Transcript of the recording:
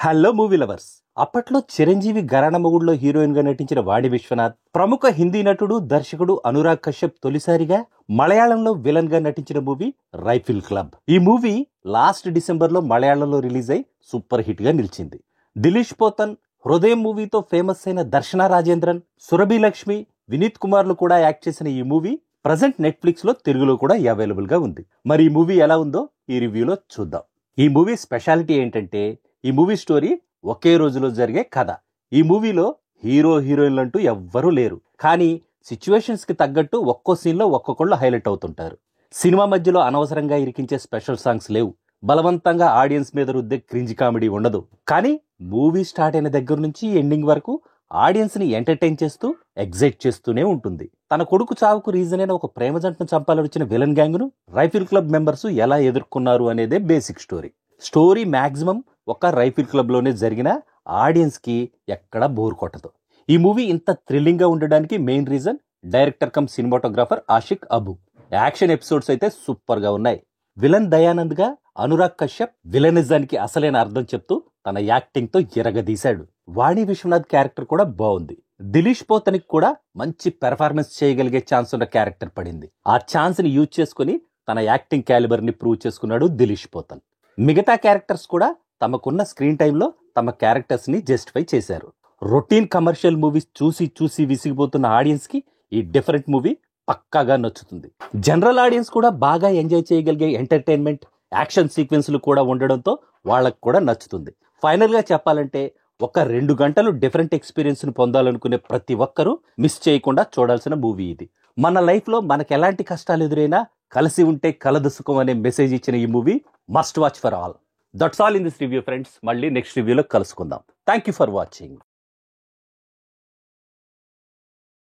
Hello movie lovers. అప్పట్లో Chiranjeevi గరాణ మొగుడులో heroine గా నటించిన వాణి విశ్వనాథ్, ప్రముఖ హిందీ నటుడు దర్శకుడు అనురాగ్ కశ్యప్ తొలిసారిగా మలయాళంలో విలన్ గా నటించిన మూవీ రైఫిల్ క్లబ్. ఈ మూవీ లాస్ట్ డిసెంబర్ లో మలయాళంలో రిలీజ్ అయి సూపర్ హిట్ గా నిలిచింది. దిలీష్ పోతన్, హృదయం మూవీతో ఫేమస్ అయిన దర్శన రాజేంద్రన్, సురభి లక్ష్మి, వినీత్ కుమార్లు కూడా యాక్ట్ చేసిన ఈ మూవీ ప్రజెంట్ నెట్ఫ్లిక్స్ లో తెలుగులో కూడా అవైలబుల్ గా ఉంది. మరి ఈ మూవీ ఎలా ఉందో ఈ రివ్యూలో చూద్దాం. ఈ మూవీ స్పెషాలిటీ ఏంటంటే, ఈ మూవీ స్టోరీ ఒకే రోజులో జరిగే కథ. ఈ మూవీలో హీరో హీరోయిన్లు అంటూ ఎవ్వరూ లేరు, కానీ సిచ్యువేషన్స్ కి తగ్గట్టు ఒక్కో సీన్ లో ఒక్కొక్కళ్ళు హైలైట్ అవుతుంటారు. సినిమా మధ్యలో అనవసరంగా ఇరికించే స్పెషల్ సాంగ్స్ లేవు, బలవంతంగా ఆడియన్స్ మీద రుద్దే క్రింజ్ కామెడీ ఉండదు. కానీ మూవీ స్టార్ట్ అయిన దగ్గర నుంచి ఎండింగ్ వరకు ఆడియన్స్ ని ఎంటర్టైన్ చేస్తూ ఎగ్జైట్ చేస్తూనే ఉంటుంది. తన కొడుకు చావుకు రీజన్ అయిన ఒక ప్రేమ జంటను చంపాలని వచ్చిన విలన్ గ్యాంగ్ ను రైఫిల్ క్లబ్ మెంబర్స్ ఎలా ఎదుర్కొన్నారు అనేదే బేసిక్ స్టోరీ. స్టోరీ మాక్సిమం ఒక రైఫిల్ క్లబ్ లోనే జరిగిన ఆడియన్స్ కి ఎక్కడా బోర్ కొట్టదు. ఈ మూవీ ఇంత థ్రిల్లింగ్ గా ఉండడానికి main reason director cum cinematographer Aashiq Abu. Action episodes అయితే సూపర్ గా ఉన్నాయి. విలన్ దయానంద్ గా అనురాగ్ కశ్యప్ విలనిజానికి అసలైన అర్థం చెప్తూ తన యాక్టింగ్ తో ఎరగదీశాడు. వాణి విశ్వనాథ్ క్యారెక్టర్ కూడా బాగుంది. దిలీష్ పోతనికి కూడా మంచి పెర్ఫార్మెన్స్ చేయగలిగే ఛాన్స్ ఉన్న క్యారెక్టర్ పడింది. ఆ ఛాన్స్ ని యూజ్ చేసుకుని తన యాక్టింగ్ క్యాలిబర్ ని ప్రూవ్ చేసుకున్నాడు దిలీష్ పోతన్. మిగతా క్యారెక్టర్స్ కూడా తమకున్న స్క్రీన్ టైంలో తమ క్యారెక్టర్స్ ని జస్టిఫై చేశారు. రొటీన్ కమర్షియల్ మూవీస్ చూసి చూసి విసిగిపోతున్న ఆడియన్స్ కి ఈ డిఫరెంట్ మూవీ పక్కాగా నచ్చుతుంది. జనరల్ ఆడియన్స్ కూడా బాగా ఎంజాయ్ చేయగలిగే ఎంటర్టైన్మెంట్, యాక్షన్ సీక్వెన్స్లు కూడా ఉండడంతో వాళ్ళకు కూడా నచ్చుతుంది. ఫైనల్ గా చెప్పాలంటే, ఒక 2 గంటలు డిఫరెంట్ ఎక్స్పీరియన్స్ ను పొందాలనుకునే ప్రతి ఒక్కరూ మిస్ చేయకుండా చూడాల్సిన మూవీ ఇది. మన లైఫ్ లో మనకు ఎలాంటి కష్టాలు ఎదురైనా కలిసి ఉంటే కలదు సుఖం అనే మెసేజ్ ఇచ్చిన ఈ movie must watch for all. That's all in this review friends. మళ్ళీ నెక్స్ట్ రివ్యూలో కలుసుకుందాం. Thank you for watching.